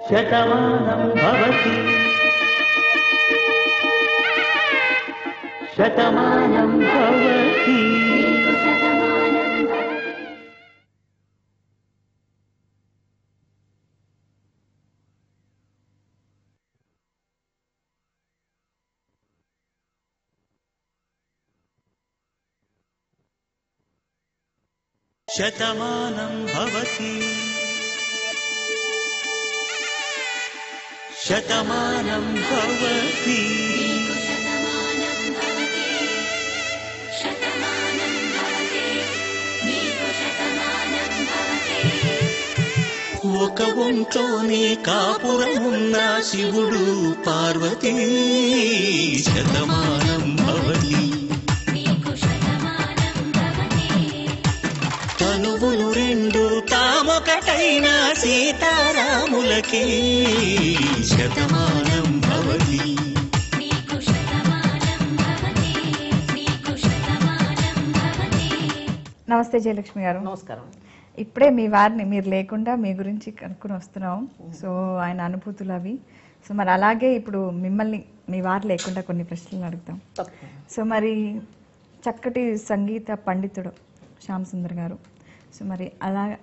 శతమానం భవతి శతమానం భవతి. శతమానం భవతి శతమానం భవతి. ఒక ఒంట్లోనే కాపురమున్న శివుడు పార్వతీ శతమానం భవతి. తనువులు రెండు తామొకటైన సీతారాములకే శతమానం భవతి. నమస్తే జయలక్ష్మి గారు. నమస్కారం. ఇప్పుడే మీ వారిని మీరు లేకుండా మీ గురించి కనుక్కొని వస్తున్నాం. సో ఆయన అనుభూతులు అవి. సో మరి అలాగే ఇప్పుడు మిమ్మల్ని మీ వారు లేకుండా కొన్ని ప్రశ్నలు అడుగుతాం. సో మరి చక్కటి సంగీత పండితుడు శ్యామ్ సుందర్ గారు. సో మరి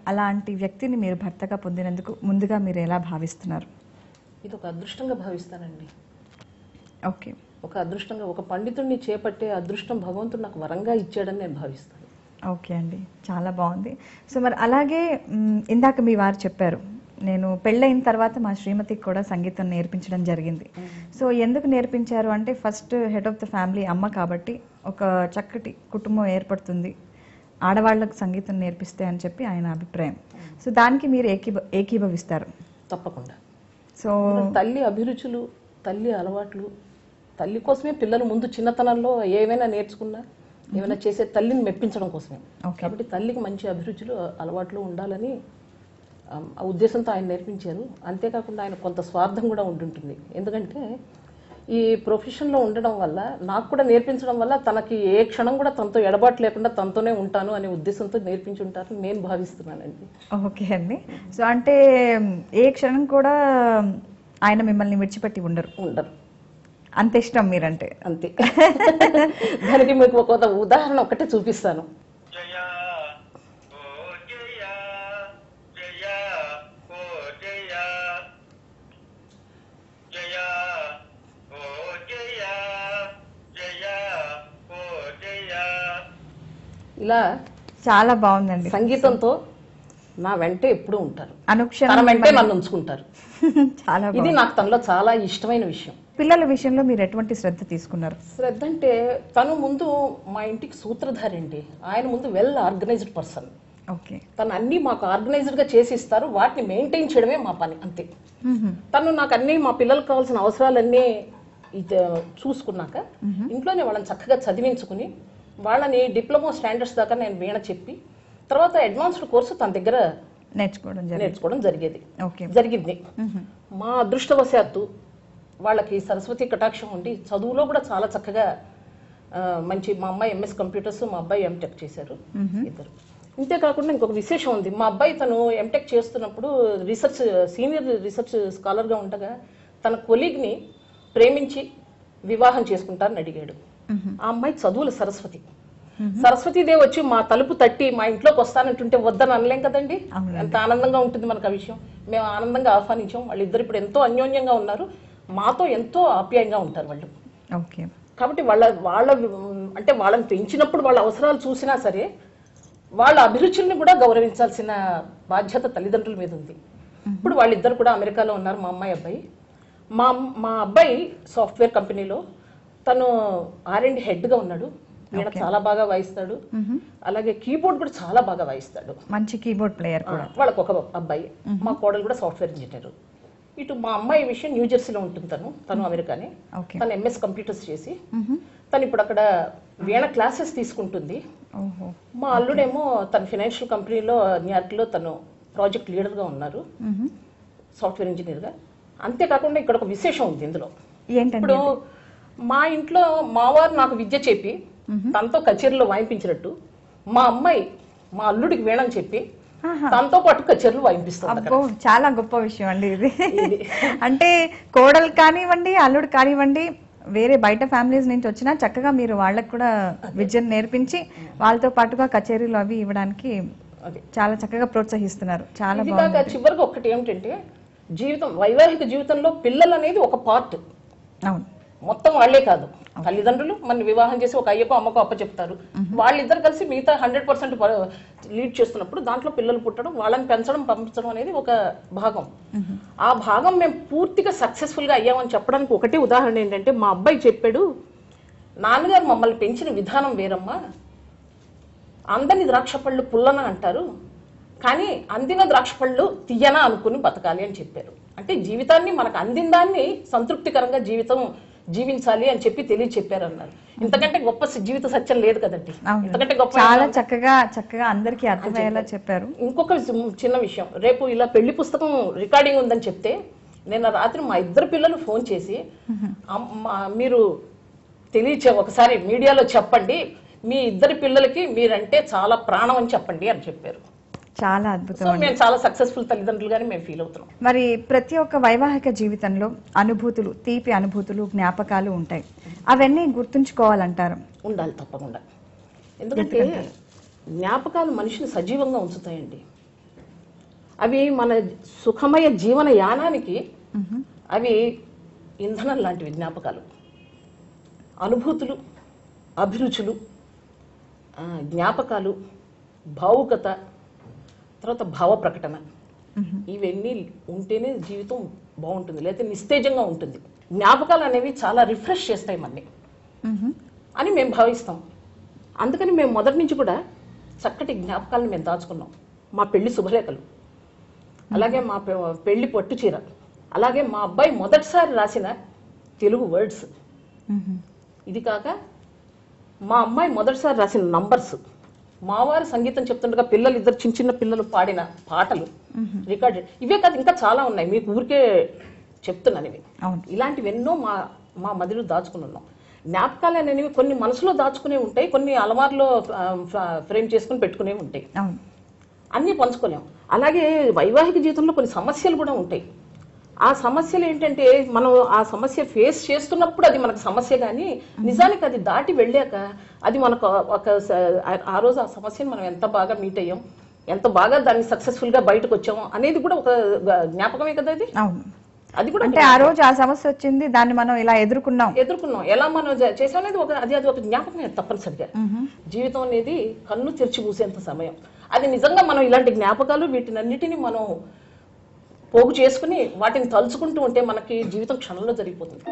అలాంటి వ్యక్తిని మీరు భర్తగా పొందినందుకు ముందుగా మీరు ఎలా భావిస్తున్నారు? ఇది ఒక అదృష్టంగా భావిస్తానండి. ఓకే. ఒక అదృష్టంగా, ఒక పండితుడిని చేపట్టే అదృష్టం భగవంతుడు నాకు వరంగా ఇచ్చాడని నేను భావిస్తాను. ఓకే అండి, చాలా బాగుంది. సో మరి అలాగే ఇందాక మీ వారు చెప్పారు, నేను పెళ్ళైన తర్వాత మా శ్రీమతికి కూడా సంగీతం నేర్పించడం జరిగింది. సో ఎందుకు నేర్పించారు అంటే, first head of the family అమ్మ కాబట్టి ఒక చక్కటి కుటుంబం ఏర్పడుతుంది ఆడవాళ్లకు సంగీతం నేర్పిస్తే అని చెప్పి ఆయన అభిప్రాయం. సో దానికి మీరు ఏకీభవిస్తారు? తప్పకుండా. సో తల్లి అభిరుచులు, తల్లి అలవాట్లు, తల్లి కోసమే పిల్లలు ముందు చిన్నతనంలో ఏమైనా నేర్చుకున్నా ఏమైనా చేసే తల్లిని మెప్పించడం కోసమే. కాబట్టి తల్లికి మంచి అభిరుచులు అలవాట్లు ఉండాలని ఆ ఉద్దేశంతో ఆయన నేర్పించారు. అంతేకాకుండా ఆయన కొంత స్వార్థం కూడా ఉంటుంటుంది. ఎందుకంటే ఈ ప్రొఫెషన్లో ఉండడం వల్ల, నాకు కూడా నేర్పించడం వల్ల తనకి ఏ క్షణం కూడా తనతో ఎడబాటు లేకుండా తనతోనే ఉంటాను అనే ఉద్దేశంతో నేర్పించి ఉంటారని నేను భావిస్తున్నానండి. ఓకే అండి. సో అంటే ఏ క్షణం కూడా ఆయన మిమ్మల్ని విడిచిపెట్టి ఉండరు. అంత ఇష్టం మీరంటే? అంతే. దానికి మీకు ఒక ఉదాహరణ ఒకటే చూపిస్తాను. ఇలా చాలా బాగుందండి. సంగీతంతో నా వెంటే ఎప్పుడూ ఉంటారు, అనుక్షణం వెంటే నన్ను ఉంచుకుంటారు. చాలా ఇది నాకు తనలో చాలా ఇష్టమైన విషయం. పిల్లల విషయంలో మీరు ఎటువంటి శ్రద్ధ తీసుకున్నారు? శ్రద్ధ అంటే, తను ముందు మా ఇంటికి సూత్రధారి అండి. ఆయన ముందు వెల్ ఆర్గనైజ్డ్ పర్సన్. ఓకే. తను అన్ని మాకు ఆర్గనైజ్డ్ గా చేసి ఇస్తారు, వాటిని మెయింటైన్ చేయడమే మా పని, అంతే. తను నాకు అన్ని, మా పిల్లలకు కావాల్సిన అవసరాలన్నీ చూసుకున్నాక ఇంట్లోనే వాళ్ళని చక్కగా చదివించుకుని, వాళ్ళని డిప్లొమా స్టాండర్డ్స్ దాకా నేను వీణ చెప్పి, తర్వాత అడ్వాన్స్డ్ కోర్సు తన దగ్గర నేర్చుకోవడం జరిగింది. మా అదృష్టవశాత్తు వాళ్ళకి సరస్వతి కటాక్షం ఉండి చదువులో కూడా చాలా చక్కగా మంచి, మా అమ్మాయి ఎంఎస్ కంప్యూటర్స్, మా అబ్బాయి ఎంటెక్ చేశారు ఇద్దరు. ఇంతేకాకుండా ఇంకొక విశేషం ఉంది. మా అబ్బాయి తను ఎంటెక్ చేస్తున్నప్పుడు సీనియర్ రీసెర్చ్ స్కాలర్గా ఉండగా తన కొలీగ్ని ప్రేమించి వివాహం చేసుకుంటారని అడిగాడు. ఆ అమ్మాయి చదువులు సరస్వతీదేవి వచ్చి మా తలుపు తట్టి మా ఇంట్లోకి వస్తానంటుంటే వద్దని అనలేం కదండి. ఎంత ఆనందంగా ఉంటుంది మనకు ఆ విషయం. మేము ఆనందంగా ఆహ్వానించాం. వాళ్ళిద్దరు ఇప్పుడు ఎంతో అన్యోన్యంగా ఉన్నారు, మాతో ఎంతో ఆప్యాయంగా ఉంటారు వాళ్ళు. కాబట్టి వాళ్ళ అంటే వాళ్ళని పెంచినప్పుడు వాళ్ళ అవసరాలు చూసినా సరే వాళ్ళ అభిరుచుల్ని కూడా గౌరవించాల్సిన బాధ్యత తల్లిదండ్రుల మీద ఉంది. ఇప్పుడు వాళ్ళిద్దరు కూడా అమెరికాలో ఉన్నారు, మా అమ్మాయి అబ్బాయి. మా అబ్బాయి సాఫ్ట్వేర్ కంపెనీలో తను R&D హెడ్గా ఉన్నాడు. వీణ చాలా బాగా వాయిస్తాడు, అలాగే కీబోర్డ్ కూడా చాలా బాగా వాయిస్తాడు. మంచి కీబోర్డ్ ప్లేయర్ కూడా. వాళ్ళకు ఒక అబ్బాయి, మా కోడలు కూడా సాఫ్ట్వేర్ ఇంజనీర్. ఇటు మా అమ్మాయి విషయం న్యూజెర్సీలో ఉంటుంది, తను అమెరికానే. తను MS కంప్యూటర్స్ చేసి తను ఇప్పుడు అక్కడ వీణ క్లాసెస్ తీసుకుంటుంది. మా అల్లుడేమో తన ఫైనాన్షియల్ కంపెనీలో న్యూయార్క్లో తను ప్రాజెక్ట్ లీడర్గా ఉన్నారు, సాఫ్ట్వేర్ ఇంజనీర్గా. అంతేకాకుండా ఇక్కడ ఒక విశేషం ఉంది ఇందులో. ఇప్పుడు మా ఇంట్లో మావారు నాకు విద్య చెప్పి తనతో కచేరీలో వాయింపించినట్టు, మా అమ్మాయి మా అల్లుడికి వీణని చెప్పి దాంతో పాటు కచేరీలు వాయింపిస్తుంది అక్కడ. అబ్బో చాలా గొప్ప విషయం అండి ఇది. అంటే కోడలు కానివ్వండి, అల్లుడు కానివ్వండి, వేరే బయట ఫ్యామిలీస్ నుంచి వచ్చినా చక్కగా మీరు వాళ్ళకి కూడా విద్యను నేర్పించి వాళ్ళతో పాటుగా కచేరీలు అవి ఇవ్వడానికి చాలా చక్కగా ప్రోత్సహిస్తున్నారు. చాలా ఇది బాగుంది. కాక చివరికి ఒకటి ఏమిటంటే జీవితం, వైవాహిక జీవితంలో పిల్లలు అనేది ఒక పార్ట్, అవును, మొత్తం వాళ్లే కాదు. తల్లిదండ్రులు మన వివాహం చేసి ఒక అయ్యకో అమ్మకో అప్ప చెప్తారు, వాళ్ళిద్దరు కలిసి మిగతా 100% లీడ్ చేస్తున్నప్పుడు దాంట్లో పిల్లలు పుట్టడం, వాళ్ళని పెంచడం పంపించడం అనేది ఒక భాగం. ఆ భాగం మేము పూర్తిగా సక్సెస్ఫుల్ గా అయ్యామని చెప్పడానికి ఒకటే ఉదాహరణ ఏంటంటే, మా అబ్బాయి చెప్పాడు, నాన్నగారు మమ్మల్ని పెంచిన విధానం వేరమ్మా, అందని ద్రాక్ష పళ్ళు పుల్లన అంటారు, కానీ అందిన ద్రాక్ష పళ్ళు తీయనా అనుకుని బతకాలి అని చెప్పారు. అంటే జీవితాన్ని మనకు అందిన దాన్ని సంతృప్తికరంగా జీవించాలి అని చెప్పి చెప్పారు అన్నారు. ఇంతకంటే గొప్ప జీవిత సత్యం లేదు కదండి. ఇంతకంటే గొప్ప చాలా చక్కగా అందరికీ అర్థమయ్యేలా చెప్పారు. ఇంకొక చిన్న విషయం, రేపు ఇలా పెళ్లి పుస్తకం రికార్డింగ్ ఉందని చెప్తే నిన్న రాత్రి మా ఇద్దరు పిల్లలు ఫోన్ చేసి, మీరు ఒకసారి మీడియాలో చెప్పండి, మీ ఇద్దరు పిల్లలకి మీరంటే చాలా ప్రాణం అని చెప్పండి అని చెప్పారు. చాలా అద్భుతం. మేము చాలా సక్సెస్ఫుల్ తల్లిదండ్రులుగానే మేము ఫీల్ అవుతున్నాం. మరి ప్రతి ఒక్క వైవాహిక జీవితంలో అనుభూతులు, తీపి అనుభూతులు, జ్ఞాపకాలు ఉంటాయి. అవన్నీ గుర్తుంచుకోవాలంటారు. ఉండాలి, తప్పకుండా. ఎందుకంటే జ్ఞాపకాలు మనిషిని సజీవంగా ఉంచుతాయండి. అవి మన సుఖమయ జీవన యానానికి అవి ఇంధనం లాంటివి. జ్ఞాపకాలు, అనుభూతులు, అభిరుచులు, జ్ఞాపకాలు, భావుకత, తర్వాత భావ ప్రకటన, ఇవన్నీ ఉంటేనే జీవితం బాగుంటుంది, లేకపోతే నిస్తేజంగా ఉంటుంది. జ్ఞాపకాలు అనేవి చాలా రిఫ్రెష్ చేస్తాయి మనని అని మేము భావిస్తాం. అందుకని మేము మొదటి నుంచి కూడా చక్కటి జ్ఞాపకాలను మేము దాచుకున్నాం. మా పెళ్లి శుభలేఖలు, అలాగే మా పెళ్లి పట్టు చీర, అలాగే మా అబ్బాయి మొదటిసారి రాసిన తెలుగు వర్డ్స్, ఇది కాక మా అమ్మాయి మొదటిసారి రాసిన నంబర్స్, మావారు సంగీతం చెప్తుండగా పిల్లలు ఇద్దరు చిన్న పిల్లలు పాడిన పాటలు రికార్డెడ్, ఇవే కాదు ఇంకా చాలా ఉన్నాయి, మీకు ఊరికే చెప్తున్నాను ఇవి. ఇలాంటివి ఎన్నో మా మదిలో దాచుకుని ఉన్నాం. జ్ఞాపకాలు అనేవి కొన్ని మనసులో దాచుకునే ఉంటాయి, కొన్ని అలవారులో ఫ్రేమ్ చేసుకుని పెట్టుకునే ఉంటాయి, అన్నీ పంచుకోలేము. అలాగే వైవాహిక జీవితంలో కొన్ని సమస్యలు కూడా ఉంటాయి. ఆ సమస్యలు ఏంటంటే మనం ఆ సమస్య ఫేస్ చేస్తున్నప్పుడు అది మనకు సమస్య, కానీ నిజానికి అది దాటి వెళ్ళాక అది మనకు ఆ రోజు ఆ సమస్యను మనం ఎంత బాగా మీట్ అయ్యాం, ఎంత బాగా దాన్ని సక్సెస్ఫుల్ గా బయటకు వచ్చాము అనేది కూడా ఒక జ్ఞాపకమే కదా అది. అది కూడా అంటే ఆ రోజు ఆ సమస్య వచ్చింది, దాన్ని మనం ఇలా ఎదుర్కొన్నాం, ఎలా మనం చేసాం అనేది అది ఒక జ్ఞాపకమే తప్పనిసరిగా. జీవితం అనేది కన్ను తెరిచి మూసేంత సమయం. అది నిజంగా మనం ఇలాంటి జ్ఞాపకాలు వీటినన్నిటిని మనం పోగు చేసుకుని వాటిని తలుచుకుంటూ ఉంటే మనకి జీవితం క్షణంలో జరిగిపోతుంది.